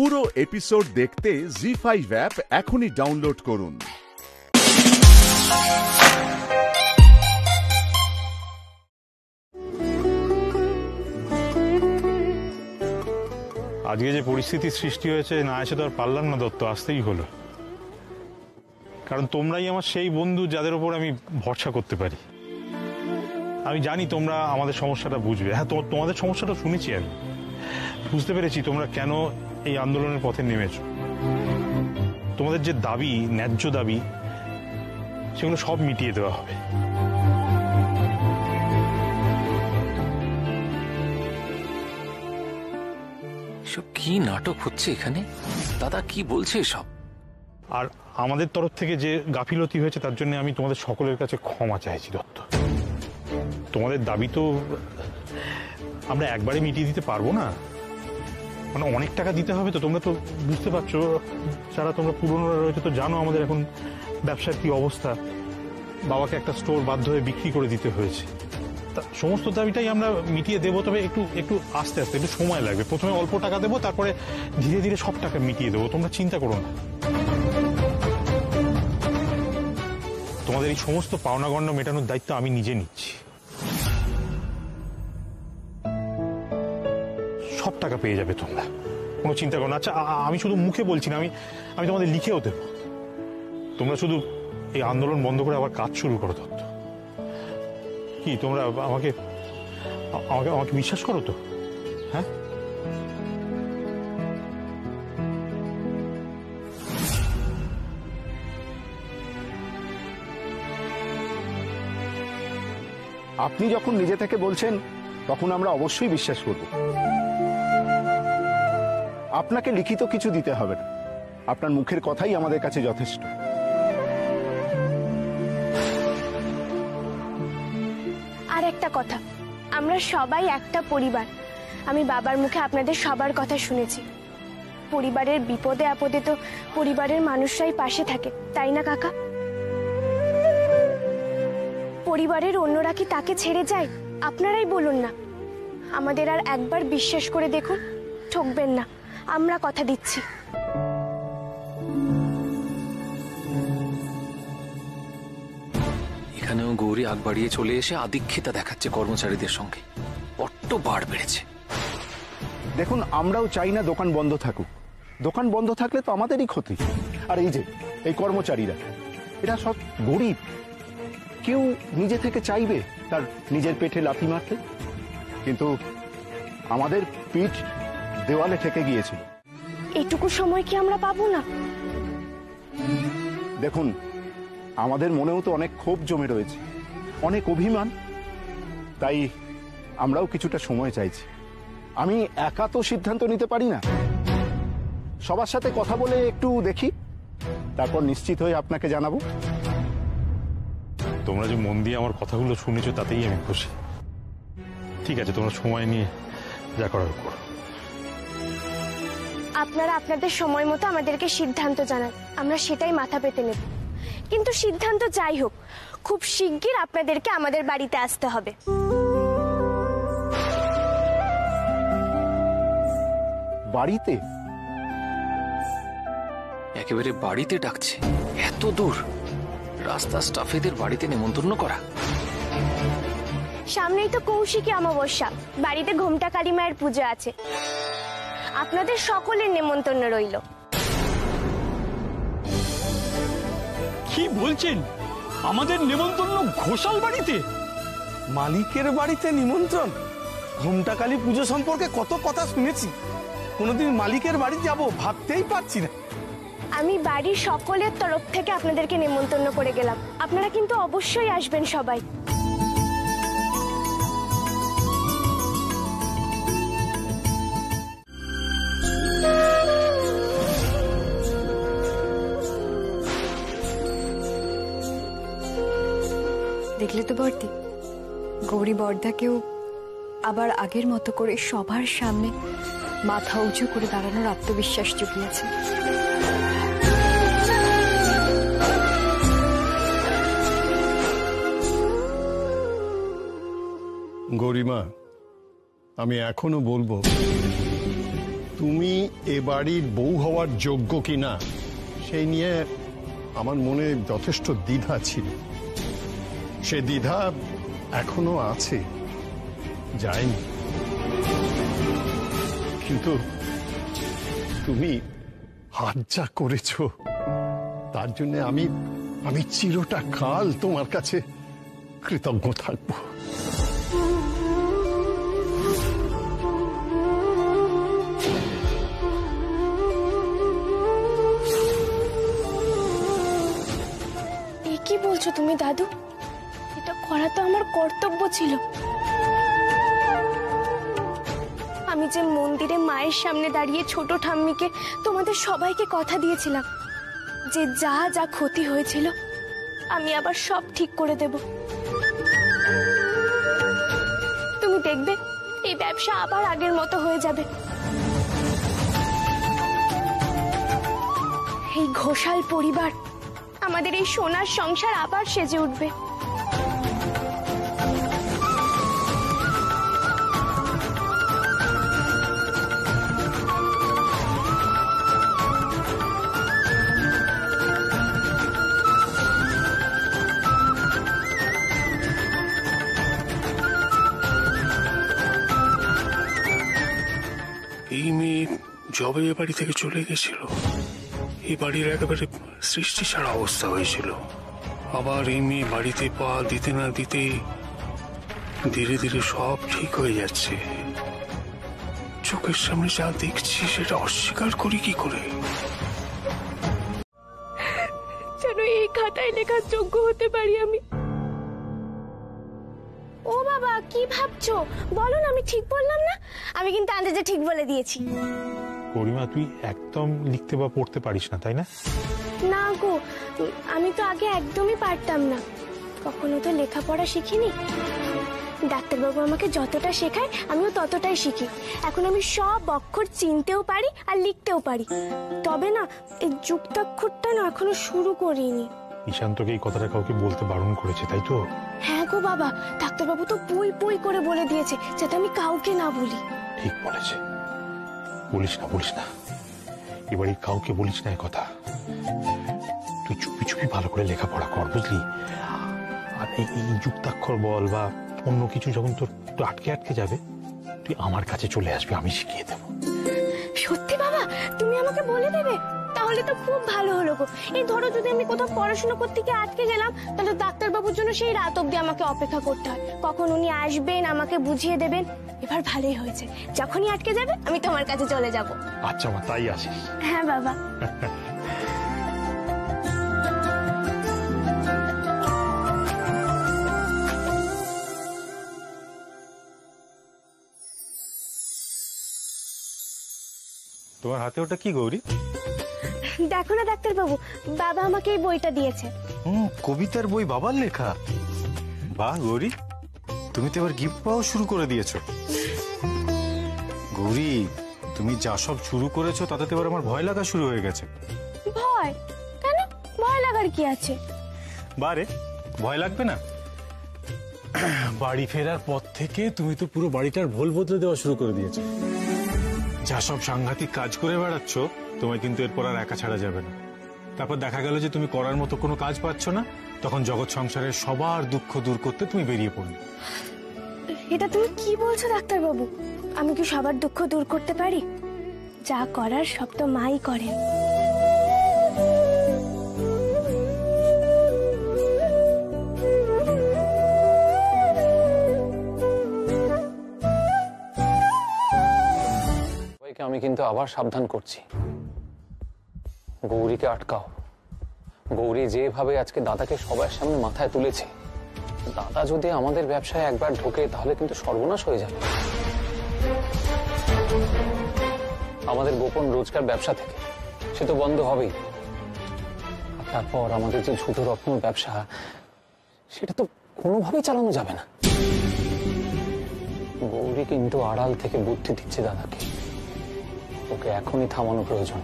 পুরো এপিসোড দেখতে জি5 অ্যাপ এখনই ডাউনলোড করুন। আজকে যে পরিস্থিতির সৃষ্টি হয়েছে, না এসে তো আর পারলাম না দত্ত, আসতেই হলো। কারণ তোমরাই আমার সেই বন্ধু যাদের ওপর আমি ভরসা করতে পারি। আমি জানি তোমরা আমাদের সমস্যাটা বুঝবে। হ্যাঁ, তোমাদের সমস্যাটা শুনেছি, আমি বুঝতে পেরেছি তোমরা কেন এই আন্দোলনের পথে নেমেছো। তোমাদের যে দাবি, ন্যায্য দাবি, সেগুলো সব মিটিয়ে দেওয়া হবে। সব কি নাটক হচ্ছে এখানে? দাদা কি বলছে সব? আর আমাদের তরফ থেকে যে গাফিলতি হয়েছে তার জন্য আমি তোমাদের সকলের কাছে ক্ষমা চাইছি দত্ত। তোমাদের দাবি তো আমরা একবারে মিটিয়ে দিতে পারবো না, মানে অনেক টাকা দিতে হবে। তো তোমরা তো বুঝতে পারছো, যারা তোমরা পুরনো রয়েছে তো জানো আমাদের এখন ব্যবসার কি অবস্থা। বাবাকে একটা স্টোর বাধ্য হয়ে বিক্রি করে দিতে হয়েছে। সমস্ত দাবিটাই আমরা মিটিয়ে দেবো, তবে একটু একটু আস্তে আস্তে, একটু সময় লাগবে। প্রথমে অল্প টাকা দেবো, তারপরে ধীরে ধীরে সব টাকা মিটিয়ে দেবো। তোমরা চিন্তা করো না। তোমাদের এই সমস্ত পাওনাগণ্য মেটানোর দায়িত্ব আমি নিজে নিচ্ছি। সব টাকা পেয়ে যাবে তোমরা, কোনো চিন্তা করো না। আচ্ছা, আমি শুধু মুখে বলছি না, আমি তোমাদের লিখেও দেবো। তোমরা শুধু এই আন্দোলন বন্ধ করে আবার কাজ শুরু করো দত্ত। কি তোমরা আমাকে আমাকে আমাকে বিশ্বাস করো তো? হ্যাঁ, আপনি যখন নিজে থেকে বলছেন তখন আমরা অবশ্যই বিশ্বাস করব। আপনাকে লিখিত কিছু দিতে হবে না, আপনার মুখের কথাই আমাদের কাছে যথেষ্ট। আর একটা কথা, আমরা সবাই একটা পরিবার। আমি বাবার মুখে আপনাদের সবার কথা শুনেছি। পরিবারের বিপদে আপদে তো পরিবারের মানুষরাই পাশে থাকে, তাই না কাকা? পরিবারের অন্যরা কি তাকে ছেড়ে যায়? আপনারাই বলুন না। আমাদের আর একবার বিশ্বাস করে দেখুন, ঠকবেন না, আমরা কথা দিচ্ছি। এখানেও গৌরী আগ বাড়িয়ে চলে এসে আধিক্যতা দেখাচ্ছে কর্মচারীদের সঙ্গে। বড্ড বাড় বেড়েছে। দেখুন, আমরাও চাই না দোকান বন্ধ থাকুক। দোকান বন্ধ থাকলে তো আমাদেরই ক্ষতি। আর এই যে এই কর্মচারীরা, এরা সব গরিব। কেউ নিজে থেকে চাইবে তার নিজের পেটে লাথি মারতে? কিন্তু আমাদের পিঠ দেওয়ালে ঠেকে গিয়েছিল। এইটুকু সময় কি আমরা পাবো না? দেখুন, আমাদের মনেও তো অনেক ক্ষোভ জমে রয়েছে, অনেক অভিমান। তাই আমরাও কিছুটা সময় চাইছি। আমি একা তো সিদ্ধান্ত নিতে পারি না। সবার সাথে কথা বলে একটু দেখি, তারপর নিশ্চিত হয়ে আপনাকে জানাবো। তোমরা যে মন দিয়ে আমার কথাগুলো শুনেছো তাতেই আমি খুশি। ঠিক আছে, তোমরা সময় নিয়ে যা করার করো। আপনারা আপনাদের সময় মতো আমাদেরকে সিদ্ধান্ত জানান, আমরা সেটাই মাথা পেতে নেব। কিন্তু সিদ্ধান্ত যাই হোক, খুব শিগগির আপনাদেরকে আমাদের বাড়িতে আসতে হবে। বাড়িতে? একেবারে বাড়িতে ডাকছে? এত দূর রাস্তা স্টাফেদের বাড়িতে নেমন্তন্ন করা? সামনেই তো কৌশিকী অমাবস্যা, বাড়িতে ঘোমটা কালী মায়ের পুজো আছে। আপনাদের সকলের নেমন্তন্ন রইল। কি বলছেন? আমাদের নেমন্তন্ন ঘোষাল বাড়িতে? মালিকের বাড়িতে নিমন্ত্রণ? ঘোমটাকালী পুজো সম্পর্কে কত কথা শুনেছি, কোনোদিন মালিকের বাড়ি যাব ভাবতেই পারছি না। আমি বাড়ির সকলের তরফ থেকে আপনাদেরকে নেমন্তন্ন করে গেলাম। আপনারা কিন্তু অবশ্যই আসবেন সবাই। দেখলে তো বর্দি, গৌরী বর্দাকেও আবার আগের মতো করে সবার সামনে মাথা উঁচু করে দাঁড়ানোর আত্মবিশ্বাস জুগিয়েছে। গৌরীমা, আমি এখনো বলবো তুমি এ বাড়ির বউ হওয়ার যোগ্য কিনা সেই নিয়ে আমার মনে যথেষ্ট দ্বিধা ছিল। সে দ্বিধা এখনো আছে, যায়নি। কিন্তু তুমি হাত যা করেছ তার জন্য আমি চিরটা কাল তোমার কাছে কৃতজ্ঞ থাকবো। কি বলছো তুমি দাদু? এটা করা তো আমার কর্তব্য ছিল। আমি যে মন্দিরে মায়ের সামনে দাঁড়িয়ে ছোট ঠাম্মিকে তোমাদের সবাইকে কথা দিয়েছিলাম যে যা যা ক্ষতি হয়েছিল আমি আবার সব ঠিক করে দেব। তুমি দেখবে এই ব্যবসা আবার আগের মতো হয়ে যাবে। এই ঘোষাল পরিবার, আমাদের এই সোনার সংসার আবার সেজে উঠবে। এই মেয়ে জবে এ বাড়ি থেকে চলে গেছিল, এই বাড়ির একেবারে সৃষ্টি ছাড়া অবস্থা হয়েছিল। আবার এই মেয়ে বাড়িতে পা দিতে না দিতে ধীরে ধীরে সব ঠিক হয়ে যাচ্ছে। চোখের সামনে যা দেখছি সেটা অস্বীকার করি কি করে? যেন এই খাতায় লেখার যোগ্য হতে পারি আমি। ও বাবা, কি ভাবছো? বলো না, আমি ঠিক বললাম না? আমি কিন্তু আন্দাজে ঠিক বলে দিয়েছি। গরিমা, তুই একদম লিখতে বা পড়তে পারিস না, তাই না? না গো, আমি তো আগে একদমই পারতাম না, কখনো তো লেখাপড়া শিখিনি। ডাক্তারবাবু আমাকে যতটা শেখায় আমিও ততটাই শিখি। এখন আমি সব অক্ষর চিনতেও পারি আর লিখতেও পারি। তবে না, এই যুক্তাক্ষরটা না এখনো শুরু করিনি। ঈশান্তকে এই কথাটা কাউকে বলতে বারণ করেছে, তাই তো? হ্যাঁ গো বাবা, ডাক্তারবাবু তো পুই পুই করে বলে দিয়েছে যাতে আমি কাউকে না বলি। ঠিক বলেছে, বলিস না, বলিস না, এবারে কাউকে বলিস না এই কথা। তুই চুপি চুপি ভালো করে লেখাপড়া কর, বুঝলি? আর এই যুক্তাক্ষর বল বা অন্য কিছু যখন তোর আটকে আটকে যাবে, তুই আমার কাছে চলে আসবি, আমি শিখিয়ে দেবো। সত্যি বাবা, তুমি আমাকে বলে দেবে? তাহলে তো খুব ভালো হলো গো। এই ধরো যদি আমি কোথাও পড়াশোনা করতে গিয়ে আটকে গেলাম, তাহলে ডাক্তারবাবুর জন্য সেই রাত অব্দি আমাকে অপেক্ষা করতে হয়। কখন উনি আসবেন, আমাকে বুঝিয়ে দেবেন। এবার ভালোই হয়েছে, যখনই আটকে যাবে আমি তোমার কাছে চলে যাব। আচ্ছা মা, তাই আসিস? হ্যাঁ বাবা। তোমার হাতে ওটা কি গৌরী? দেখো না ডাক্তারবাবু, বাবা আমাকে এই বইটা দিয়েছে। কবিতার বই বাবার লেখা? বাহ গৌরী, তুমি তো এবার গিফট পাওয়া শুরু করে দিয়েছো। গৌরী, তুমি যা সব শুরু করেছো তাতে তো এবার আমার ভয় লাগা শুরু হয়ে গেছে। ভয়? কেন? ভয় লাগার কি আছে? বারে, ভয় লাগবে না? বাড়ি ফেরার পর থেকে তুমি তো পুরো বাড়িটার ভোল বদলে দেওয়া শুরু করে দিয়েছো। যা সব সাংঘাতিক কাজ করে বেড়াচ্ছ, তোমায় কিন্তু এরপর আর একা ছাড়া যাবে না। তারপর দেখা গেল যে তুমি করার মতো কোনো কাজ পাচ্ছ না, তখন জগৎ সংসারের সবার দুঃখ দূর করতে তুমি বেরিয়ে পড়লে। এটা তুমি কি বলছো ডাক্তারবাবু? আমি কি সবার দুঃখ দূর করতে পারি? যা করার সব তো মাই করেন। আমি কিন্তু আবার সাবধান করছি, গৌরীকে আটকাও। গৌরী যেভাবে আজকে দাদাকে সবার সামনে মাথায় তুলেছে, দাদা যদি আমাদের ব্যবসায় একবার ঢোকে তাহলে কিন্তু সর্বনাশ হয়ে যাবে। আমাদের গোপন রোজগার ব্যবসা থেকে সে তো বন্ধ হবেই, আর তারপর আমাদের যে ছোট রত্ন ব্যবসা, সেটা তো কোনোভাবেই চালানো যাবে না। গৌরী কিন্তু আড়াল থেকে বুদ্ধি দিচ্ছে দাদাকে, ওকে এখনই থামানো প্রয়োজন।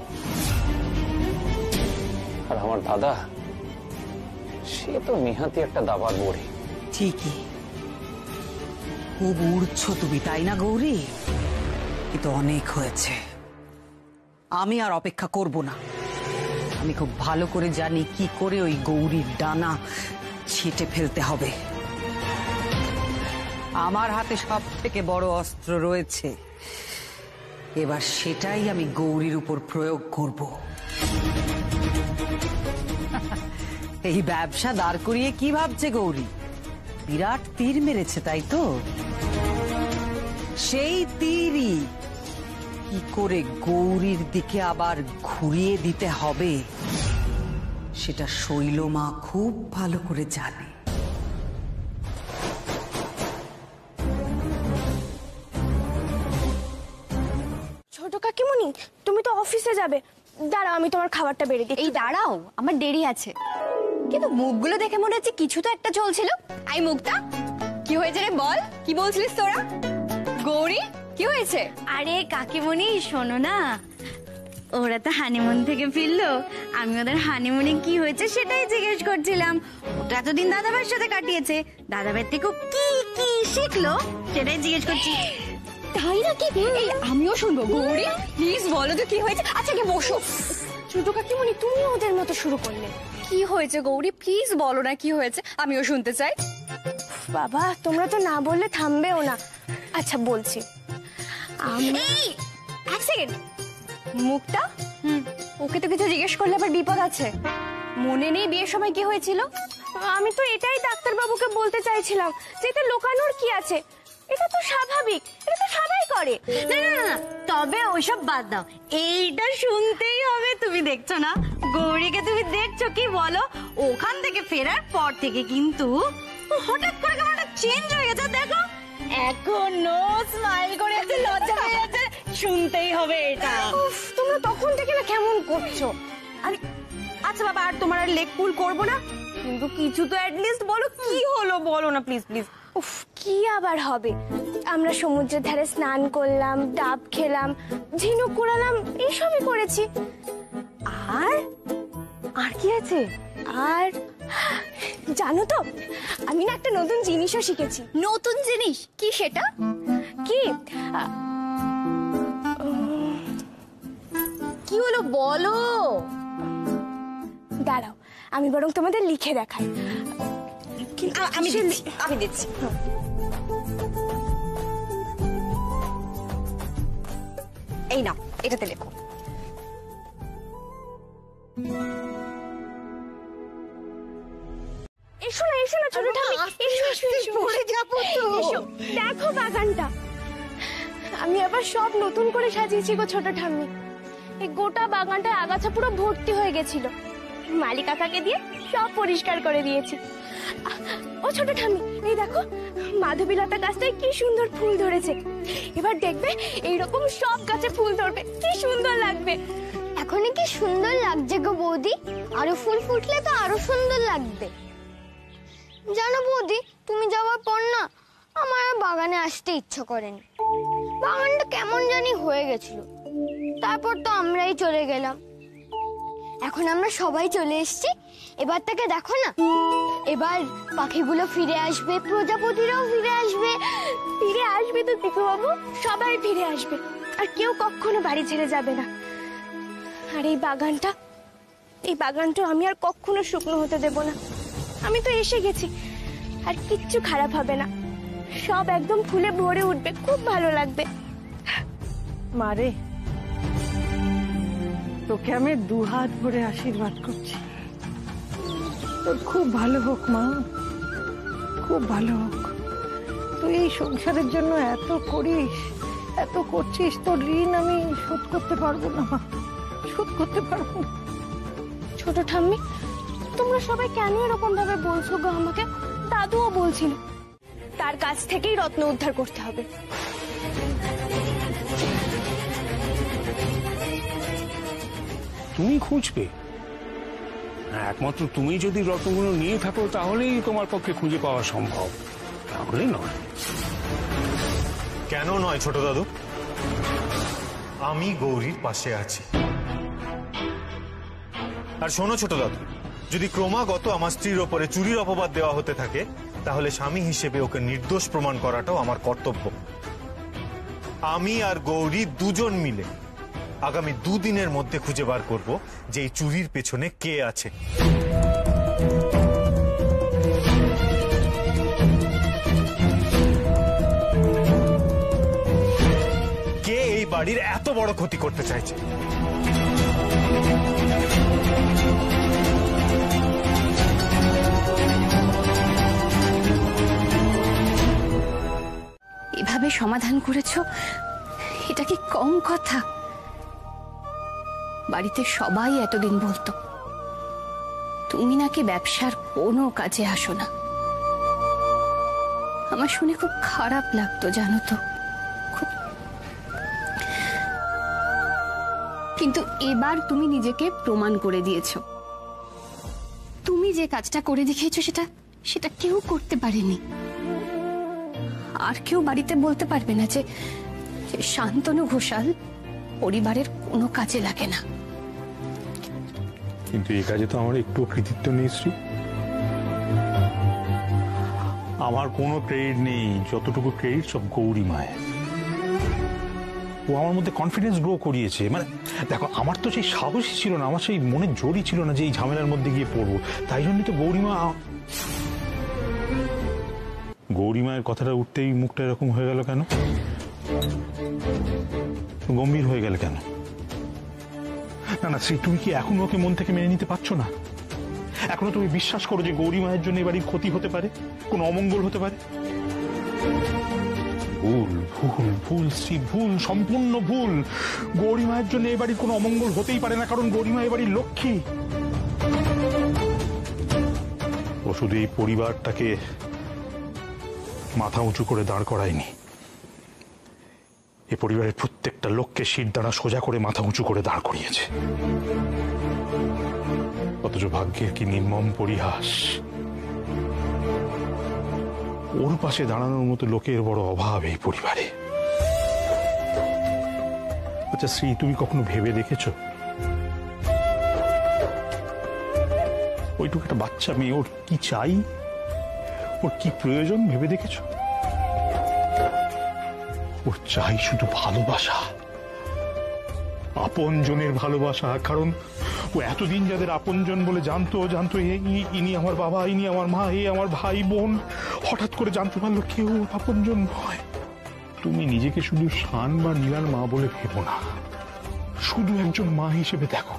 আর আমার দাদা, সে তো নেহাতি একটা দাবার বড়ি। ঠিকই, খুব উড়ছো তুমি, তাই না গৌরী? কিন্তু অনেক হয়েছে, আমি আর অপেক্ষা করব না। আমি খুব ভালো করে জানি কি করে ওই গৌরীর ডানা ছিটে ফেলতে হবে। আমার হাতে সব থেকে বড় অস্ত্র রয়েছে, এবার সেটাই আমি গৌরীর উপর প্রয়োগ করব। এই ব্যবসা দাঁড় করিয়ে কি ভাবছে গৌরী? বিরাট তীর মেরেছে, তাই তো? সেই তীরই কি করে গৌরীর দিকে আবার ঘুরিয়ে দিতে হবে সেটা শৈলমা খুব ভালো করে জানে। ছোট কাকিমণি, তুমি তো অফিসে যাবে, দাঁড়াও আমি তোমার খাবারটা বেড়ে দিই। এই দাঁড়াও, আমার দেরি আছে। কিন্তু মুখগুলো দেখে মনে হচ্ছে কিছু তো একটা চলছিল। আই মুক্তা, কি হয়েছে রে বল, কি বলছিলিস তোরা? গৌরী কি হয়েছে? আরে কাকিমণি শোনো না, ওরা তো হানিমুন থেকে ফিরলো, আমি ওদের হানিমুনে কি হয়েছে সেটাই জিজ্ঞেস করছিলাম। ওটা এতদিন দাদাভাইয়ের সাথে কাটিয়েছে, দাদাভাইয়ের থেকে কি কি শিখলো সেটাই জিজ্ঞেস করছি। তাই নাকি? এই আমিও শুনবো। গৌরী প্লিজ বলো তো কি হয়েছে। আচ্ছা কি বসো। ছোট কাকিমণি, তুমি ওদের মতো শুরু করলে। কি হয়েছে গৌরী, প্লিজ বলো না কি হয়েছে, আমিও শুনতে চাই। বাবা, তোমরা তো না বললে থামবেও না। আচ্ছা বলছি। এই এক সেকেন্ড, মুক্তা, ওকে তো কিছু জিজ্ঞেস করলে আবার বিপদ আছে। মনে নেই বিয়ের সময় কি হয়েছিল? আমি তো এটাই ডাক্তারবাবুকে বলতে চাইছিলাম যে এটা লুকানোর কি আছে, এটা তো স্বাভাবিক, এটা তো সবাই করে। না না না, তবে ওইসব বাদ দাও, এইটা শুনতেই হবে। তুমি দেখছো না গৌরীকে, তুমি দেখছো কি বলো? ওখান থেকে ফেরার পর থেকে কিন্তু হঠাৎ করে কেমন একটা চেঞ্জ হয়ে গেছে। দেখো এখনো স্মাইল করে আছে, লজ্জা হয়ে আছে। শুনতেই হবে এটা। তোমরা তখন থেকে না কেমন করছো? আরে আচ্ছা বাবা, আর তোমার আর লেগ পুল করবো না, কিন্তু কিছু তো অ্যাটলিস্ট বলো কি হলো, বলো না প্লিজ প্লিজ। উফ, কি আবার হবে? আমরা সমুদ্রের ধারে স্নান করলাম, ডাব খেলাম, ঝিনুক কুড়ালাম, এইসবই করেছি। আর আর কি আছে? আর জানো তো, আমি না একটা নতুন জিনিসও শিখেছি। নতুন জিনিস? কি সেটা? কি কি হলো বলো। দাঁড়াও, আমি বরং তোমাদের লিখে দেখাই। আমি দিচ্ছি। এই নাও, এটাতে লেখো। এসো না, এসো না ছোট ঠাম্মি, এসো এসো এসো। পড়ে যাবো তো। এসো, দেখো বাগানটা আমি আবার সব নতুন করে সাজিয়েছি গো ছোট ঠাম্মি। এই গোটা বাগানটার আগাছা পুরো ভর্তি হয়ে গেছিল, মালিক কাকাকে দিয়ে সব পরিষ্কার করে দিয়েছি। ও ছোট ঠাম্মি, এই দেখো মাধবীলতা গাছটায় কি সুন্দর ফুল ধরেছে। এবার দেখবে এইরকম সব গাছে ফুল ধরবে, কি সুন্দর লাগবে। এখনই কি সুন্দর লাগছে গো বৌদি, আরো ফুল ফুটলে তো আরো সুন্দর লাগবে। জানো বৌদি, তুমি যাওয়ার পর না আমার আর বাগানে আসতে ইচ্ছা করেনি। বাগানটা কেমন জানি হয়ে গেছিল, তারপর তো আমরাই চলে গেলাম। এখন আমরা সবাই চলে এসেছি, এবার তাকে দেখো না, এবার পাখিগুলো ফিরে আসবে, প্রজাপতিরাও ফিরে আসবে। ফিরে আসবে তো দেখো বাবু, সবাই ফিরে আসবে, আর কেউ কখনো বাড়ি ছেড়ে যাবে না। আর এই বাগানটা আমি আর কখনো শুকনো হতে দেব না। আমি তো এসে গেছি, আর কিচ্ছু খারাপ হবে না, সব একদম ফুলে ভরে উঠবে, খুব ভালো লাগবে। মারে, তোকে আমি দুহাত ভরে আশীর্বাদ করছি, তোর খুব ভালো হোক মা, খুব ভালো হোক। তুই এই সংসারের জন্য এত করিস, এত করছিস, তোর ঋণ আমি শোধ করতে পারবো না মা, শোধ করতে পারবো না। ছোট ঠাম্মি, তোমরা সবাই কেন এরকম ভাবে বলছো গো আমাকে? দাদুও বলছিল তার কাছ থেকেই রত্ন উদ্ধার করতে হবে। তুমি খুঁজবে, একমাত্র তুমি যদি রত্নগুলো নিয়ে থাকো তাহলেই তোমার পক্ষে খুঁজে পাওয়া সম্ভব, তাহলে নয়। কেন নয় ছোট দাদু? আমি গৌরীর পাশে আছি। আর শোনো ছোট দাদু, যদি ক্রমাগত আমার স্ত্রীর ওপরে চুরির অপবাদ দেওয়া হতে থাকে, তাহলে স্বামী হিসেবে ওকে নির্দোষ প্রমাণ করাটাও আমার কর্তব্য। আমি আর গৌরী দুজন মিলে আগামী 2 দিনের মধ্যে খুঁজে বার করব যে এই চুরির পেছনে কে আছে। কে এই বাড়ির এত বড় ক্ষতি করতে চাইছে। এভাবে সমাধান করেছো, এটা কি কম কথা? বাড়িতে সবাই এতদিন বলতো তুমি নাকি ব্যবসার কোনো কাজে আসো না। আমার শুনে খুব খারাপ লাগতো জানো তো, খুব। কিন্তু এবার তুমি নিজেকে প্রমাণ করে দিয়েছো। তুমি যে কাজটা করে দেখিয়েছো সেটা কেউ করতে পারেনি। আর কেউ বাড়িতে বলতে পারবে না যে শান্তনু ঘোষাল পরিবারের কোনো কাজে লাগে না। কিন্তু এই কাজে তো আমার একটু কৃতিত্ব নেই শ্রী। আমার কোনো ক্রেডিট নেই, যতটুকু ক্রেডিট সব গৌরী মায়ের। ও আমার মধ্যে কনফিডেন্স গ্রো করিয়েছে। মানে দেখো, আমার তো সেই সাহসই ছিল না, আমার সেই মনের জোরই ছিল না যে এই ঝামেলার মধ্যে গিয়ে পড়বো। তাই জন্যই তো গৌরী মায়ের কথাটা উঠতেই মুখটা এরকম হয়ে গেল কেন, গম্ভীর হয়ে গেল কেন? না না শ্রী, তুমি কি এখনো ওকে মন থেকে মেনে নিতে পারছো না? এখনো তুমি বিশ্বাস করো যে গৌরী মায়ের জন্য এবারই ক্ষতি হতে পারে, কোনো অমঙ্গল হতে পারে? ভুল ভুল ভুল শ্রী, ভুল, সম্পূর্ণ ভুল। গৌরী মায়ের জন্য এবারই কোনো অমঙ্গল হতেই পারে না, কারণ গৌরী মা এবারই লক্ষ্মী। ও শুধু এই পরিবারটাকে মাথা উঁচু করে দাঁড় করায়নি, এই পরিবারের প্রত্যেকটা লোককে শিরদাঁড়া সোজা করে মাথা উঁচু করে দাঁড় করিয়েছে। অথচ ভাগ্যের কি নির্মম পরিহাস, ওর পাশে দাঁড়ানোর মতো লোকের বড় অভাব এই পরিবারে। আচ্ছা শ্রী, তুমি কখনো ভেবে দেখেছো ওইটুকু একটা বাচ্চা মেয়ে, ওর কি চাই, ওর কি প্রয়োজন ভেবে দেখেছো? ওর চাই শুধু ভালোবাসা, আপনজনের ভালোবাসা। কারণ ও এতদিন যাদের আপনজন বলে জানতো ইনি আমার বাবা, ইনি আমার মা, এ আমার ভাই বোন, হঠাৎ করে জানতে পারলো কেউ আপনজন নয়। তুমি নিজেকে শুধু শান বা নীলার মা বলে ভেবো না, শুধু একজন মা হিসেবে দেখো।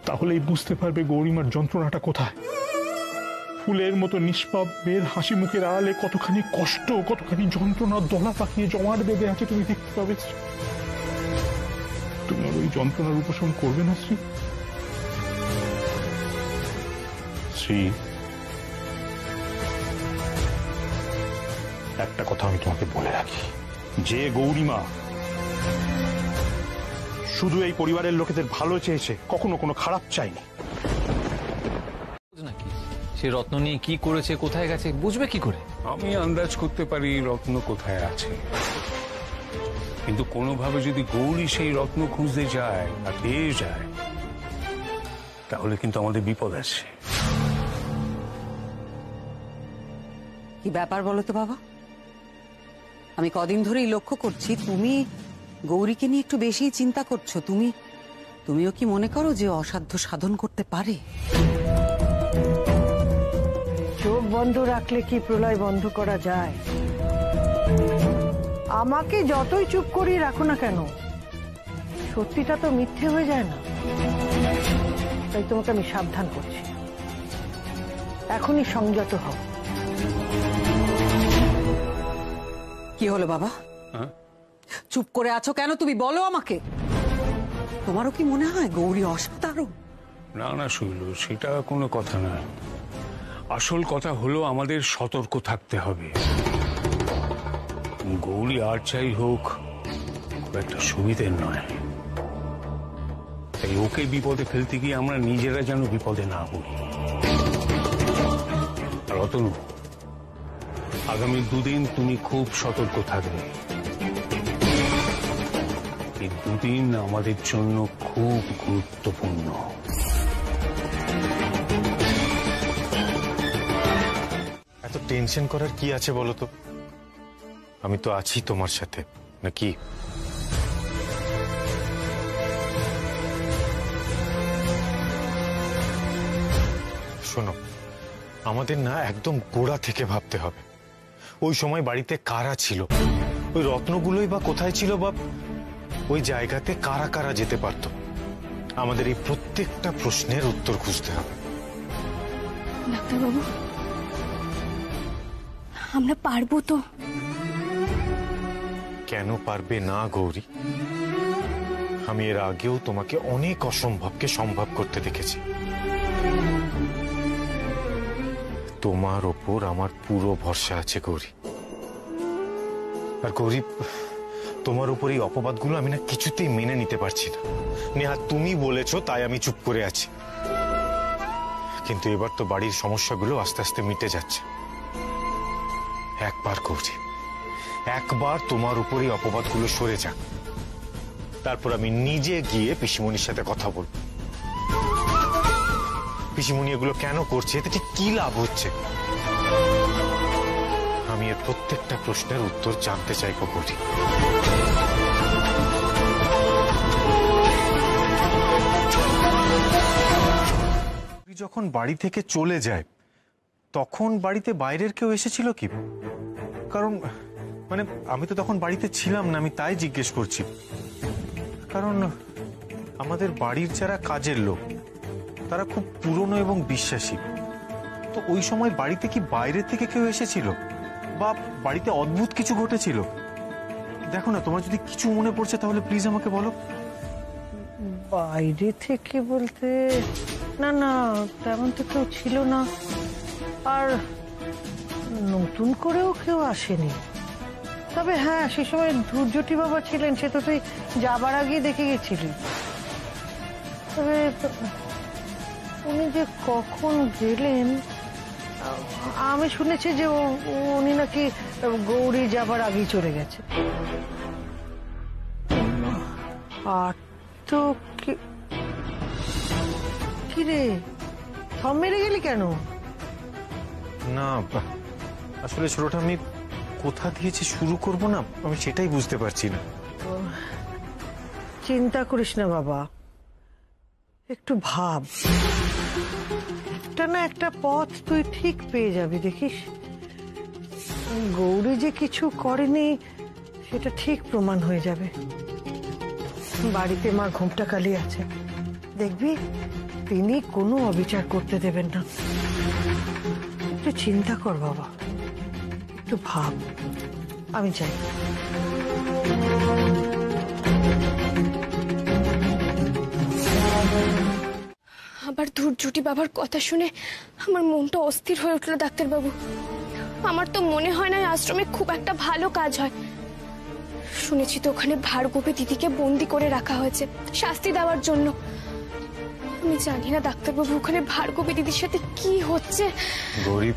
তাহলেই বুঝতে পারবে গৌরীমার যন্ত্রণাটা কোথায়। ফুলের মতো নিষ্পাপ মেয়ের হাসি মুখের আড়ালে কতখানি কষ্ট, কতখানি যন্ত্রণা দলা পাকিয়ে জমাট বেঁধে আছে তুমি দেখতে পাবে। তুমি আর ওই যন্ত্রণার উপশম করবে না শ্রী? শ্রী, একটা কথা আমি তোমাকে বলে রাখি, যে গৌরীমা শুধু এই পরিবারের লোকেদের ভালো চেয়েছে, কখনো কোনো খারাপ চাইনি। নাকি সে রত্ন নিয়ে কি করেছে, কোথায় গেছে, বুঝবে কি করে? আমি আন্দাজ করতে পারি রত্ন কোথায় আছে, কিন্তু কোনোভাবে যদি গৌরী সেই রত্ন খুঁজতে যায় বা পেয়ে যায়, তাহলে কিন্তু আমাদের বিপদ আছে। কি ব্যাপার বলো তো বাবা? আমি কদিন ধরেই লক্ষ্য করছি তুমি গৌরীকে নিয়ে একটু বেশি চিন্তা করছো। তুমিও কি মনে করো যে অসাধ্য সাধন করতে পারে? চোখ বন্ধ রাখলে কি প্রলয় বন্ধ করা যায়? আমাকে যতই চুপ করিয়ে রাখো না কেন, সত্যিটা তো মিথ্যে হয়ে যায় না। তাই তোমাকে আমি সাবধান করছি, এখনই সংযত হও। কি হলো বাবা? চুপ করে আছো কেন? তুমি বলো আমাকে। তোমারও কি মনে হয় গৌরী অসাধারণ? না না শৈল, সেটা কোনো কথা না। আসল কথা হলো আমাদের সতর্ক থাকতে হবে। গৌরী আর চাই হোক খুব একটা সুবিধের নয়, তাই ওকে বিপদে ফেলতে গিয়ে আমরা নিজেরা যেন বিপদে না পড়ি। রতনু, আগামী 2 দিন তুমি খুব সতর্ক থাকবে। এই 2 দিন আমাদের জন্য খুব গুরুত্বপূর্ণ। এত টেনশন করার কি আছে বলো তো? আমি তো আছি তোমার সাথে, নাকি? শোনো, আমাদের না একদম গোড়া থেকে ভাবতে হবে। ওই সময় বাড়িতে কারা ছিল, ওই রত্নগুলোই বা কোথায় ছিল, বা ওই জায়গাতে কারা কারা যেতে পারত। আমাদের এই প্রত্যেকটা প্রশ্নের উত্তর খুঁজতে হবে। ডাক্তারবাবু, আমরা পারবো তো? কেন পারবে না গৌরী? আমি এর আগেও তোমাকে অনেক অসম্ভবকে সম্ভব করতে দেখেছি। তোমার ওপর আমার পুরো ভরসা আছে গৌরী। আর গৌরী, তোমার উপর এই অপবাদগুলো আমি না কিছুতেই মেনে নিতে পারছি না। নেহা, তুমি বলেছো তাই আমি চুপ করে আছি, কিন্তু এবার তো বাড়ির সমস্যাগুলো আস্তে আস্তে মিটে যাচ্ছে। একবার গৌরী, একবার তোমার উপর এই অপবাদগুলো সরে যাক, তারপর আমি নিজে গিয়ে পিসিমণির সাথে কথা বলবো। পিসিমণি এগুলো কেন করছে, এতে ঠিক কি লাভ হচ্ছে, আমি এর প্রত্যেকটা প্রশ্নের উত্তর জানতে চাইবো গৌরী। যখন বাড়ি থেকে চলে যায় তখন বাড়িতে বাইরের কেউ এসেছিল কি? কারণ মানে আমি তো তখন বাড়িতে ছিলাম না, আমি তাই জিজ্ঞেস করছি। কারণ আমাদের বাড়ির যারা কাজের লোক তারা খুব পুরনো এবং বিশ্বাসী। তো ওই সময় বাড়িতে কি বাইরে থেকে কেউ এসেছিল, বা বাড়িতে অদ্ভুত কিছু ঘটেছিল? দেখো না, তোমার যদি কিছু মনে পড়ছে তাহলে প্লিজ আমাকে বলো। বাইরে থেকে বলতে না না, তেমন তো কেউ ছিল না, আর নতুন করেও কেউ আসেনি। তবে হ্যাঁ, সে সময় ধূর্যটি বাবা ছিলেন, সে তো তুই যাবার আগে দেখে গেছিলি। তবে উনি যে কখন গেলেন, আমি শুনেছি যে উনি নাকি গৌরী যাবার আগেই চলে গেছে। আর তো কি রে, থম মেরে গেলি কেন? না আসলে ছোটটা, আমি কোথা দিয়েছি শুরু করব না, আমি সেটাই বুঝতে পারছি না। চিন্তা করিস না বাবা, একটু ভাব, একটা না একটা পথ তুই ঠিক পেয়ে যাবি। দেখিস, গৌরী যে কিছু করেনি সেটা ঠিক প্রমাণ হয়ে যাবে। বাড়িতে মা ঘোমটা কালী আছে, দেখবি তিনি কোনো অবিচার করতে দেবেন না। একটু চিন্তা কর বাবা, একটু ভাব, আমি চাই। আবার ধূর্যটি বাবার কথা শুনে আমার মনটা অস্থির হয়ে উঠলো ডাক্তারবাবু। আমার তো মনে হয় না আশ্রমে খুব একটা ভালো কাজ হয়। শুনেছি তো ওখানে ভার্গবী দিদিকে বন্দি করে রাখা হয়েছে শাস্তি দেওয়ার জন্য। আমি জানি না ডাক্তারবাবু, ওখানে ভার্গবী দিদির সাথে কি হচ্ছে। গরিব,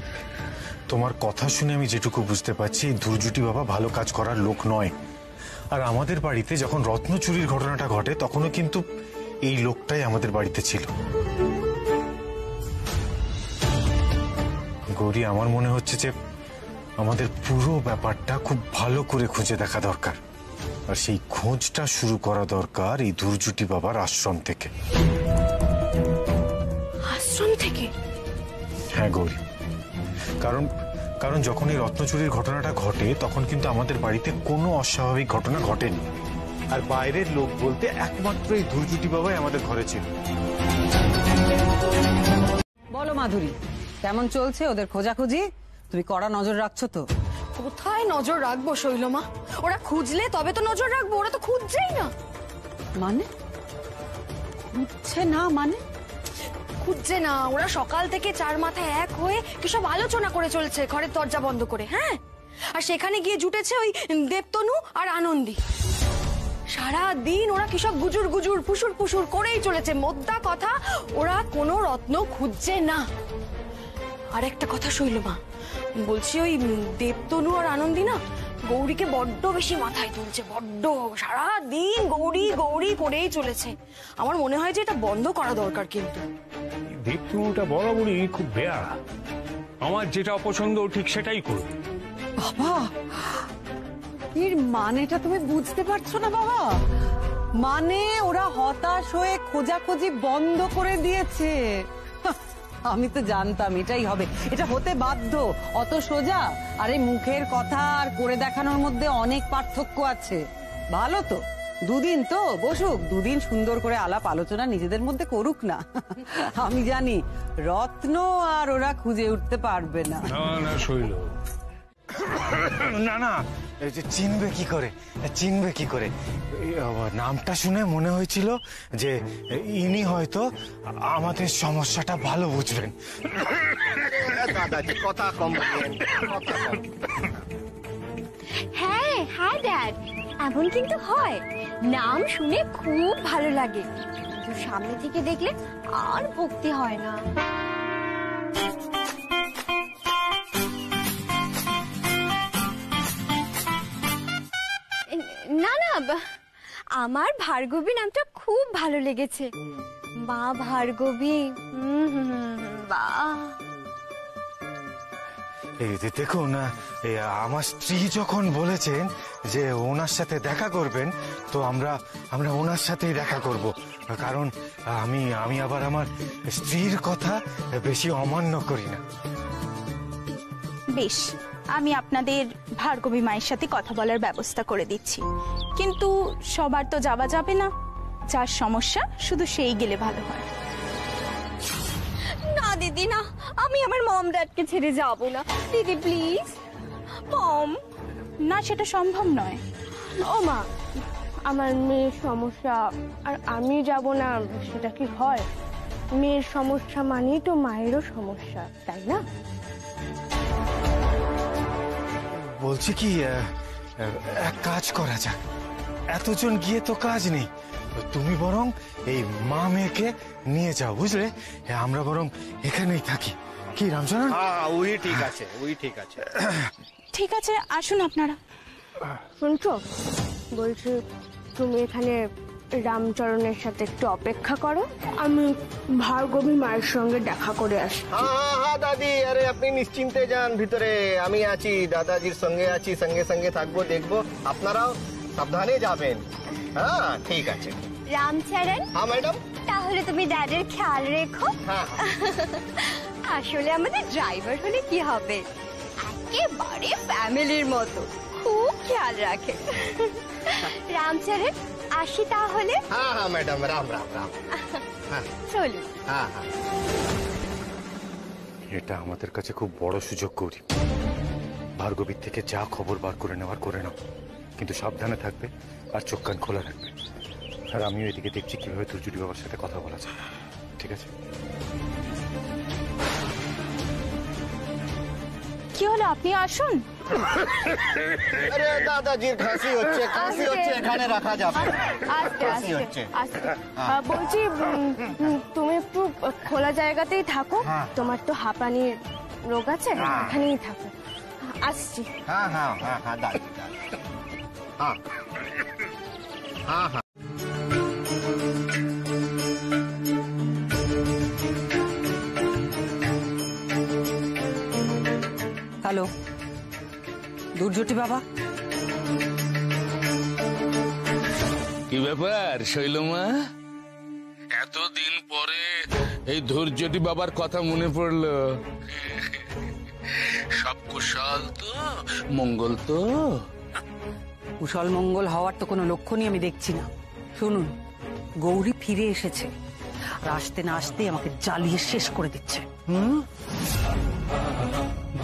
তোমার কথা শুনে আমি যেটুকু বুঝতে পারছি, ধূর্যটি বাবা ভালো কাজ করার লোক নয়। আর আমাদের বাড়িতে যখন রত্ন চুরির ঘটনাটা ঘটে তখনও কিন্তু এই লোকটাই আমাদের বাড়িতে ছিল। গৌরী, আমার মনে হচ্ছে যে আমাদের পুরো ব্যাপারটা খুব ভালো করে খুঁজে দেখা দরকার, আর সেই খোঁজটা শুরু করা দরকার এই ধূর্যটি বাবার আশ্রম থেকে। আশ্রম থেকে? হ্যাঁ গৌরী, কারণ যখন এই রত্ন চুরির ঘটনাটা ঘটে তখন কিন্তু আমাদের বাড়িতে কোনো অস্বাভাবিক ঘটনা ঘটেনি, আর বাইরের লোক বলতে একমাত্র এই ধূর্যটি বাবাই আমাদের ঘরে ছিল। বলো মাধুরী, কেমন চলছে ওদের খোঁজাখুঁজি? তুমি কড়া নজর রাখছো তো? কোথায় নজর রাখবো শৈলমা? ওরা খুঁজলে তবে তো নজর রাখবো, ওরা তো খুঁজছেই না। মানে খুঁজছে না? মানে খুঁজছে না, ওরা সকাল থেকে চার মাথায় এক হয়ে কি সব আলোচনা করে চলছে ঘরের দরজা বন্ধ করে। হ্যাঁ, আর সেখানে গিয়ে জুটেছে ওই দেবতনু আর আনন্দী। সারা দিন ওরা কি সব গুজুর গুজুর ফুসুর ফুসুর করেই চলেছে। মোদ্দা কথা, ওরা কোনো রত্ন খুঁজছে না। আর একটা কথা শৈলমা, বলছি ওই দেবতনু আর আনন্দী না গৌরীকে বড্ড বেশি মাথায় তুলছে, বড্ড। সারা দিন গৌরী গৌরী করেই চলেছে। আমার মনে হয় যে এটা বন্ধ করা দরকার। কিন্তু দেবতনুটা বরাবরই খুব বেয়ারা, আমার যেটা অপছন্দ ঠিক সেটাই করবে। বাবা, এর মানেটা তুমি বুঝতে পারছো না বাবা? মানে ওরা হতাশ হয়ে খোঁজাখুঁজি বন্ধ করে দিয়েছে। আমি তো জানতাম এটাই হবে, এটা হতে বাধ্য। অত সোজা? আরে মুখের কথা আর করে দেখানোর মধ্যে অনেক পার্থক্য আছে। ভালো তো, দুদিন তো বসুক, দুদিন সুন্দর করে আলাপ আলোচনা নিজেদের মধ্যে করুক না। আমি জানি রত্ন আর ওরা খুঁজে উঠতে পারবে না। না শৈল, না না, এই যে চিনবে কি করে, চিনবে কি করে? নামটা শুনে মনে হয়েছিল যে ইনি হয়তো আমাদের সমস্যাটা ভালো বুঝবেন। দাদাজি কথা কম বলেন, কথা কম। হ্যাঁ হ্যাঁ ড্যাড, এমন কিন্তু হয়। নাম শুনে খুব ভালো লাগে, কিন্তু সামনে থেকে দেখলে আর ভক্তি হয় না। না না, আমার ভার্গবী নামটা খুব ভালো লেগেছে। মা ভার্গবী, বাহ। এই যে দেখুন, আমার স্ত্রী যখন বলেছেন যে ওনার সাথে দেখা করবেন, তো আমরা ওনার সাথেই দেখা করব, কারণ আমি আবার আমার স্ত্রীর কথা বেশি অমান্য করি না। বেশ, আমি আপনাদের ভার্গবী মায়ের সাথে কথা বলার ব্যবস্থা করে দিচ্ছি, কিন্তু সবার তো যাওয়া যাবে না। যার সমস্যা শুধু সেই গেলে ভালো হয়। না দিদি না, আমি আমার মম ড্যাডকে ছেড়ে যাব না। দিদি প্লিজ। মম না, সেটা সম্ভব নয়। ও মা, আমার মেয়ের সমস্যা আর আমি যাব না, সেটা কি হয়? মেয়ের সমস্যা মানেই তো মায়েরও সমস্যা, তাই না? বলছি কি, এক কাজ করা যাক, এতজন গিয়ে তো কাজ নেই, তুমি বরং এই মা মেয়েকে নিয়ে যাও, বুঝলে? আমরা বরং এখানেই থাকি, কি রামচরণ? ওই ঠিক আছে, ওই ঠিক আছে। ঠিক আছে, আসুন আপনারা। শুনছো, বলছি তুমি এখানে রামচরণের সাথে একটু অপেক্ষা করো, আমি ভার্গবী মায়ের সঙ্গে দেখা করে আসি। হ্যাঁ দাদি, আরে আপনি নিশ্চিন্তে যান ভিতরে, আমি আছি, দাদাজির সঙ্গে আছি, সঙ্গে সঙ্গে থাকবো, দেখবো। আপনারাও সাবধানে যাবেন। হ্যাঁ ঠিক আছে। রামচরণ। হ্যাঁ ম্যাডাম। তাহলে তুমি ড্যাডের খেয়াল রেখো। হ্যাঁ। আসলে আমাদের ড্রাইভার হলে কি হবে, একেবারে ফ্যামিলির মতো, খুব খেয়াল রাখে। রামচরণ, আসি তাহলে। হ্যাঁ হ্যাঁ ম্যাডাম, রাম রাম রাম। চলো। হ্যাঁ হ্যাঁ। এটা আমাদের কাছে খুব বড় সুযোগ গৌরী। ভার্গবীর থেকে যা খবর বার করে নেওয়ার করে নাও, কিন্তু সাবধানে থাকবে আর চোখ কান খোলা রাখবে। আর আমিও এদিকে দেখছি কিভাবে তুলজুরি বাবার সাথে কথা বলা যায়, ঠিক আছে? কি হলো, আপনি আসুন। আরে দাদাজির কাশি হচ্ছে, কাশি হচ্ছে, এখানে রাখা যাবে। আস্তে আস্তে আস্তে। বলছি তুমি একটু খোলা জায়গাতেই থাকো, তোমার তো হাঁপানির রোগ আছে, এখানেই থাকো। আসছি। হ্যাঁ হ্যাঁ হ্যাঁ হ্যাঁ দাদি, হ্যাঁ হ্যাঁ হ্যাঁ। হ্যালো, দুর্জটি বাবা। কি ব্যাপার শৈলমা, এতদিন পরে এই ধৈর্যটি বাবার কথা মনে পড়লো? সব কুশল তো, মঙ্গল তো? কুশল মঙ্গল হওয়ার তো কোনো লক্ষণই আমি দেখছি না। শুনুন, গৌরী ফিরে এসেছে, আর আসতে না আসতে আমাকে জ্বালিয়ে শেষ করে দিচ্ছে।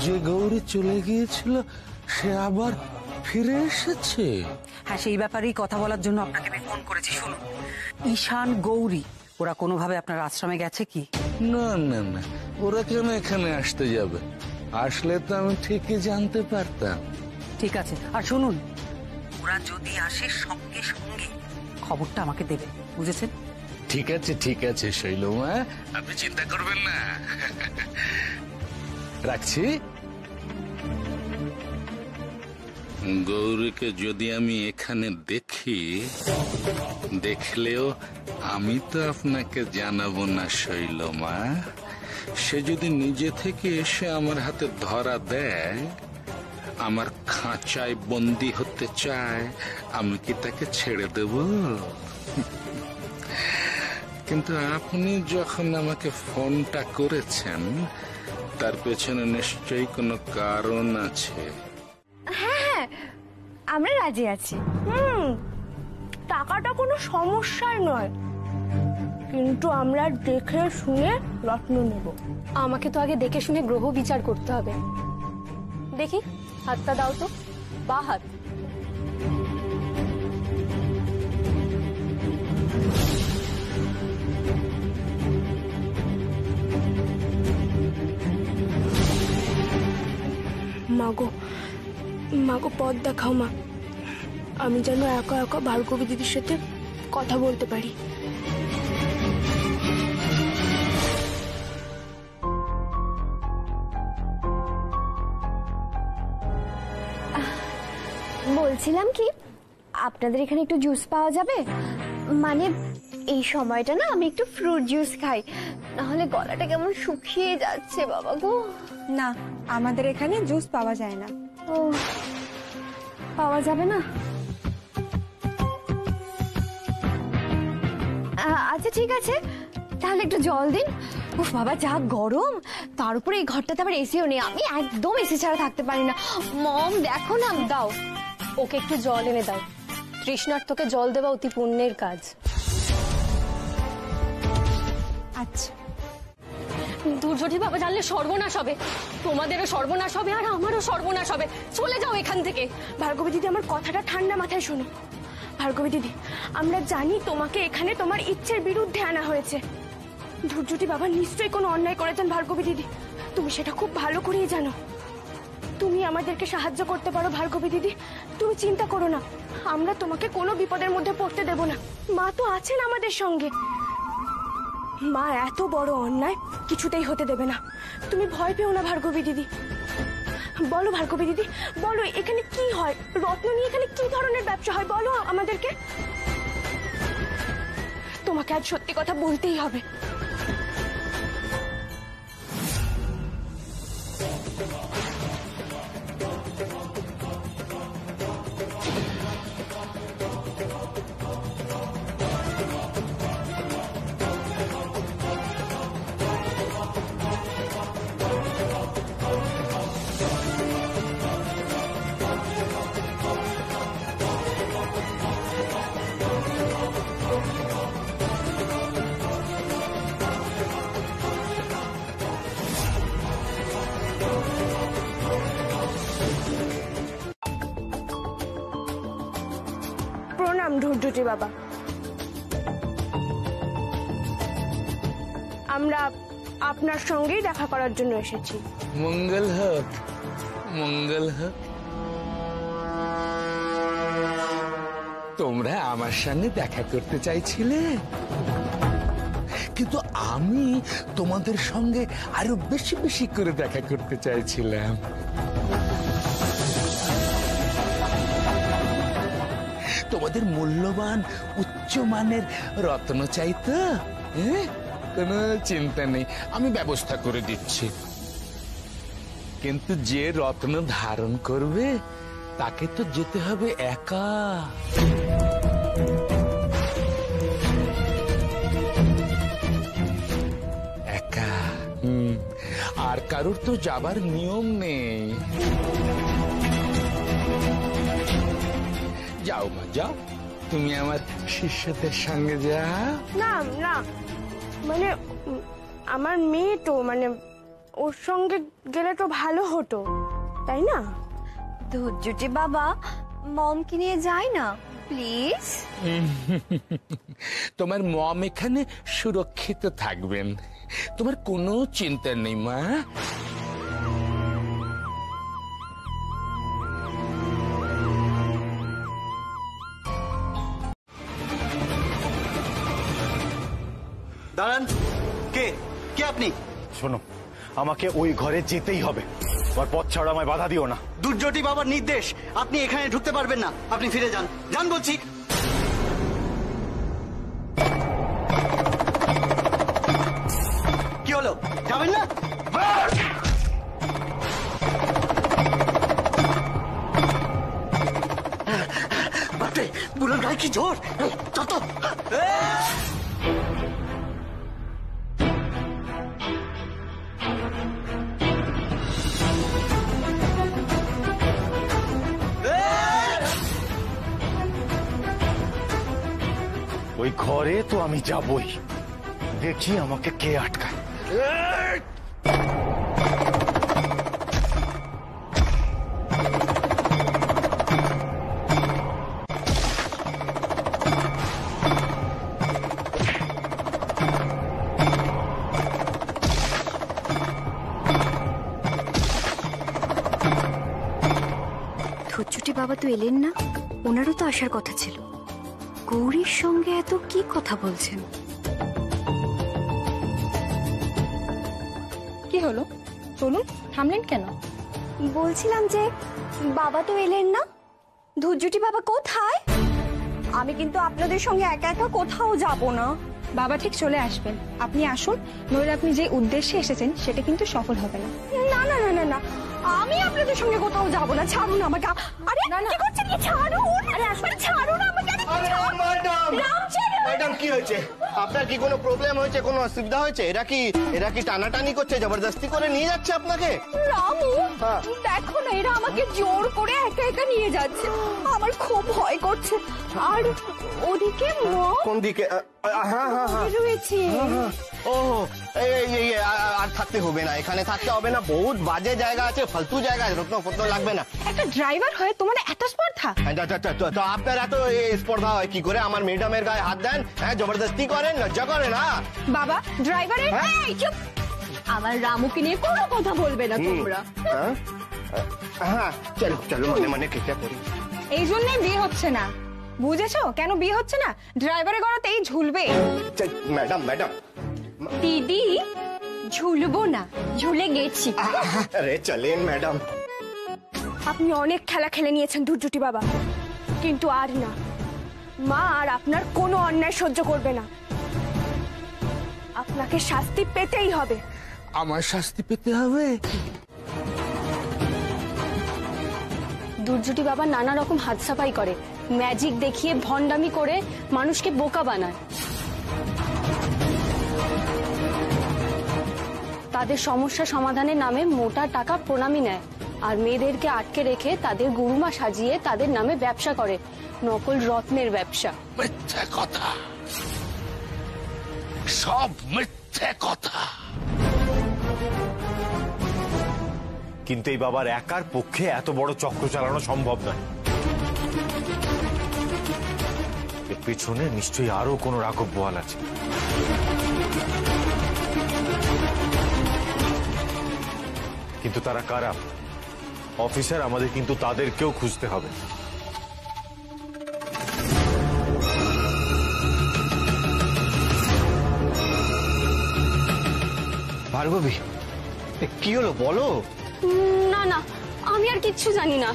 যে গৌরী চলে গিয়েছিল সে আবার ফিরে এসেছে? হ্যাঁ, সেই ব্যাপারেই কথা বলার জন্য আপনাকে আমি ফোন করেছি। শুনুন, ঈশান, গৌরী ওরা কোনোভাবে আপনার আশ্রমে গেছে কি? না না না, ওরা কেন এখানে আসতে যাবে? আসলে তো আমি ঠিকই জানতে পারতাম। ঠিক আছে, আর শুনুন, ওরা যদি আসে সঙ্গে সঙ্গে খবরটা আমাকে দেবে, বুঝেছেন? ঠিক আছে শৈলমা, আপনি চিন্তা করবেন না। রাখছি। গৌরীকে যদি আমি এখানে দেখি, দেখলেও আমি তো আপনাকে জানাবো না শৈলমা। সে যদি নিজে থেকে এসে আমার হাতে ধরা দেয়, আমার খাঁচায় বন্দি হতে চায়, আমি কি তাকে ছেড়ে দেব? কিন্তু আপনি যখন আমাকে ফোনটা করেছেন তার পেছনে নিশ্চয়ই কোনো কারণ আছে। হ্যাঁ হ্যাঁ, আমরা রাজি আছি। টাকাটা কোনো সমস্যার নয়, কিন্তু আমরা দেখে শুনে রত্ন নেব। আমাকে তো আগে দেখে শুনে গ্রহ বিচার করতে হবে। দেখি হাতটা দাও তো, বা হাত। মাগো মাগো, পথ দেখাও মা, আমি যেন একা একা ভার্গবী দিদির সাথে কথা বলতে পারি। বলছিলাম কি, আপনাদের এখানে একটু জুস পাওয়া যাবে? মানে এই সময়টা না আমি একটু ফ্রুট জুস খাই, নাহলে গলাটা কেমন শুকিয়ে যাচ্ছে বাবা গো। না, আমাদের এখানে জুস পাওয়া যায় না। ও, পাওয়া যাবে না? আচ্ছা ঠিক আছে, তাহলে একটু জল দিন। উফ বাবা, যা গরম, তার উপরে এই ঘরটাতে আবার এসিও নেই, আমি একদম এসি ছাড়া থাকতে পারি না। মম দেখো না। দাও, ওকে একটু জল এনে দাও। তৃষ্ণার্তকে জল দেওয়া অতি পুণ্যের কাজ। আচ্ছা। দুর্যোধী বাবা জানলে সর্বনাশ হবে, তোমাদেরও সর্বনাশ হবে আর আমারও সর্বনাশ হবে। চলে যাও এখান থেকে। ভার্গবী দিদি, আমার কথাটা ঠান্ডা মাথায় শোনো। ভার্গবী দিদি, আমরা জানি তোমাকে এখানে তোমার ইচ্ছের বিরুদ্ধে আনা হয়েছে। দুর্যোধী বাবা নিশ্চয়ই কোনো অন্যায় করেছেন ভার্গবী দিদি, তুমি সেটা খুব ভালো করেই জানো। তুমি আমাদেরকে সাহায্য করতে পারো ভার্গবী দিদি, তুমি চিন্তা করো না, আমরা তোমাকে কোনো বিপদের মধ্যে পড়তে দেব না। মা তো আছেন আমাদের সঙ্গে, মা এত বড় অন্যায় কিছুতেই হতে দেবে না। তুমি ভয় পেও না ভার্গবী দিদি। বলো ভার্গবী দিদি, বলো এখানে কি হয়, রত্ন নিয়ে এখানে কি ধরনের ব্যবসা হয়, বলো আমাদেরকে। তোমাকে আজ সত্যি কথা বলতেই হবে। প্রণাম ধূর্যটি বাবা, আমরা আপনার সঙ্গেই দেখা করার জন্য এসেছি। মঙ্গল হোক, মঙ্গল হোক। তোমরা আমার সঙ্গে দেখা করতে চাইছিলে, কিন্তু আমি তোমাদের সঙ্গে আরো বেশি বেশি করে দেখা করতে চাইছিলাম। তোমাদের মূল্যবান উচ্চমানের রত্ন চাইতো, কোনো চিন্তা নেই, আমি ব্যবস্থা করে দিচ্ছি। কিন্তু যে রত্ন ধারণ করবে তাকে তো যেতে হবে একা। একা, আর কারোর তো যাবার নিয়ম নেই। যাও মা, যাও, তুমি আমার শিষ্যদের সঙ্গে যাও। না না, মানে আমার মেয়ে তো, মানে ওর সঙ্গে গেলে তো ভালো হতো, তাই না? ধৈর্যটি বাবা, মমকে নিয়ে যাই না প্লিজ। তোমার মম এখানে সুরক্ষিত থাকবেন, তোমার কোনো চিন্তা নেই মা। দাঁড়ান, কে কে আপনি? শোনো, আমাকে ওই ঘরে যেতেই হবে, তোমার পথ ছাড়া আমায় বাধা দিও না। দুর্যোধী বাবার নির্দেশ, আপনি এখানে ঢুকতে পারবেন না, আপনি ফিরে যান, যান বলছি। কি হলো, যাবেন না? বাপরে, বুড়োর গায়ে কি জোর! চল তো। ঘরে তো আমি যাবই, দেখি আমাকে কে আটকায়। ধুচ্চুটি বাবা তো এলেন না, ওনারও তো আসার কথা ছিল। গৌরীর সঙ্গে এত কি কথা বলছেন? কি হলো, চলুন, থামলেন কেন? বলছিলাম যে বাবা তো এলেন না, ধুজ্জুটি বাবা কোথায়? আমি কিন্তু আপনাদের সঙ্গে একা একা কোথাও যাব না। বাবা ঠিক চলে আসবেন, আপনি আসুন, নইলে আপনি যে উদ্দেশ্যে এসেছেন সেটা কিন্তু সফল হবে না। না না না না না, আমি আপনাদের সঙ্গে কোথাও যাব না, ছাড়ুন আমাকে। আরে কি করছেন? ছাড়ুন, আরে আসলে ছাড়ুন আমাকে। ম্যাডাম কি হয়েছে আপনার? কি কোনো প্রবলেম হয়েছে, কোনো অসুবিধা হয়েছে? এরা কি টানাটানি করছে, জবরদস্তি করে নিয়ে যাচ্ছে আপনাকে? রামু দেখো না, এরা আমাকে জোর করে একা একা নিয়ে যাচ্ছে, আমার খুব ভয় করছে। আর ওদিকে কোন দিকে? হ্যাঁ হ্যাঁ হ্যাঁ রয়েছে। ও আর থাকতে হবে না, এখানে থাকতে হবে না, বহুত বাজে জায়গা আছে, ফালতু জায়গা, রত্ন ফত্ন লাগবে না। একটা ড্রাইভার হয়ে তোমার এত স্পর্ধা? তো আপনার এত স্পর্ধা হয় কি করে? আমার ম্যাডামের গায়ে হাত দেন, হ্যাঁ, জবরদস্তি করেন, লজ্জা করে না? বাবা ড্রাইভারের চুপ, আমার রামুকে নিয়ে কোনো কথা বলবে না তোমরা। হ্যাঁ চলো চলো, মনে মনে কেটে পড়ি। এই জন্যই বিয়ে হচ্ছে না, বুঝেছো কেন বিয়ে হচ্ছে না? ড্রাইভারের গড়াতেই ঝুলবে। ম্যাডাম ম্যাডাম দিদি ঝুলবো না, ঝুলে গেছি। আরে চলেন ম্যাডাম। আপনি অনেক খেলা খেলে নিয়েছেন ধুজ্জুটি বাবা, কিন্তু আর না। মা আর আপনার কোনো অন্যায় সহ্য করবে না, আপনাকে শাস্তি পেতেই হবে। আমার শাস্তি পেতে হবে? ধুজ্জুটি বাবা নানা রকম হাত সাফাই করে, ম্যাজিক দেখিয়ে ভণ্ডামি করে মানুষকে বোকা বানায়। তাদের সমস্যা সমাধানের নামে মোটা টাকা প্রণামী নেয়, আর মেয়েদেরকে আটকে রেখে তাদের গুরুমা সাজিয়ে তাদের নামে ব্যবসা করে, নকল রত্নের ব্যবসা। মিথ্যে কথা, সব মিথ্যে কথা। কিন্তু এই বাবার একার পক্ষে এত বড় চক্র চালানো সম্ভব নয়। এর পিছনে নিশ্চয়ই আরো কোনো রাঘব বোয়াল আছে। কিন্তু তারা কারা অফিসার? আমাদের কিন্তু তাদেরকেও খুঁজতে হবে। ভার্গবী কি হলো বলো? না না, আমি আর কিচ্ছু জানি না।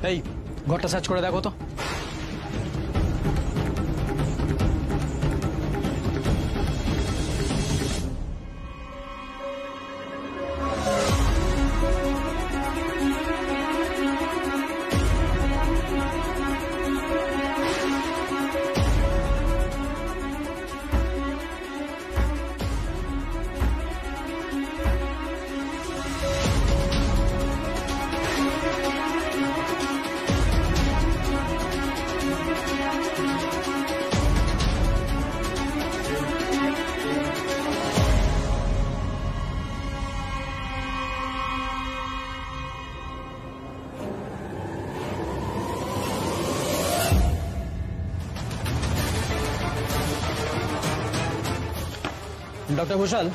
এই ঘরটা সার্চ করে দেখো তো। ডক্টর ঘোষাল,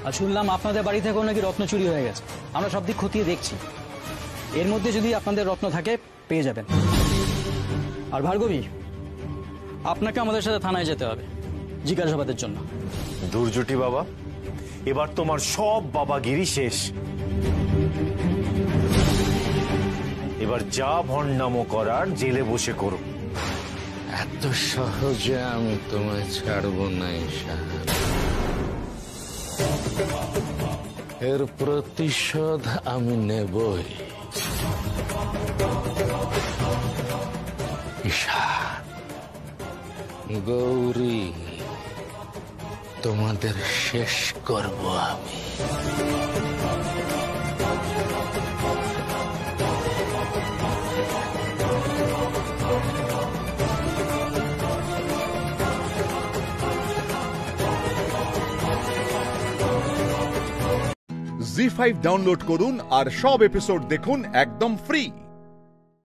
আর শুনলাম আপনাদের বাড়ি থেকেও নাকি রত্ন চুরি হয়ে গেছে। আমরা সব দিক খতিয়ে দেখছি, এর মধ্যে যদি আপনাদের রত্ন থাকে পেয়ে যাবেন। আর ভার্গবী, আপনাকে আমাদের সাথে থানায় যেতে হবে জিজ্ঞাসাবাদের জন্য। দুর্জটি বাবা, এবার তোমার সব বাবাগিরি শেষ। এবার যা ভণ্ডামো করার জেলে বসে করো। এত সহজে আমি তোমায় ছাড়বো না ঈশা। এর প্রতিশোধ আমি নেবই। ঈশা, গৌরী, তোমাদের শেষ করব আমি। জি5 ডাউনলোড করুন আর সব এপিসোড দেখুন একদম ফ্রি।